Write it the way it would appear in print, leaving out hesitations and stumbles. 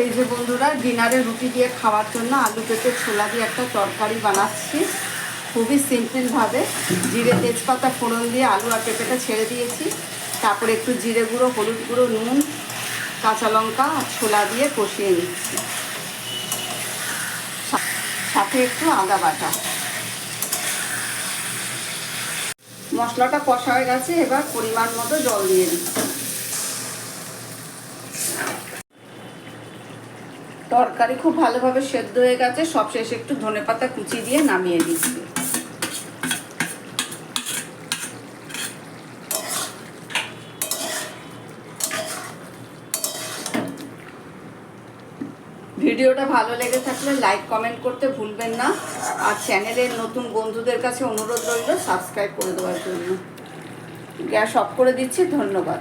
এই যে বন্ধুরা, ডিনারে রুটি দিয়ে খাওয়ার জন্য আলু পেঁপে ছোলা দিয়ে একটা তরকারি বানাচ্ছি খুবই সিম্পলভাবে। জিরে তেজপাতা ফোড়ন দিয়ে আলু আর পেঁপেটা ছেড়ে দিয়েছি, তারপরে একটু জিরে গুঁড়ো, হলুদ গুঁড়ো, নুন, কাঁচা লঙ্কা আর ছোলা দিয়ে কষিয়ে নিচ্ছি, সাথে একটু আদা বাটা। মশলাটা কষা হয়ে গেছে, এবার পরিমাণ মতো জল দিয়ে দিচ্ছি। তরকারি খুব ভালোভাবে সেদ্ধ হয়ে গেছে, সবশেষে একটু ধনেপাতা কুচি দিয়ে নামিয়ে দিচ্ছি। ভিডিওটা ভালো লেগে থাকলে লাইক কমেন্ট করতে ভুলবেন না, আর চ্যানেলের নতুন বন্ধুদের কাছে অনুরোধ রইল সাবস্ক্রাইব করে দেওয়ার জন্য। গ্যাস অফ করে দিচ্ছি। ধন্যবাদ।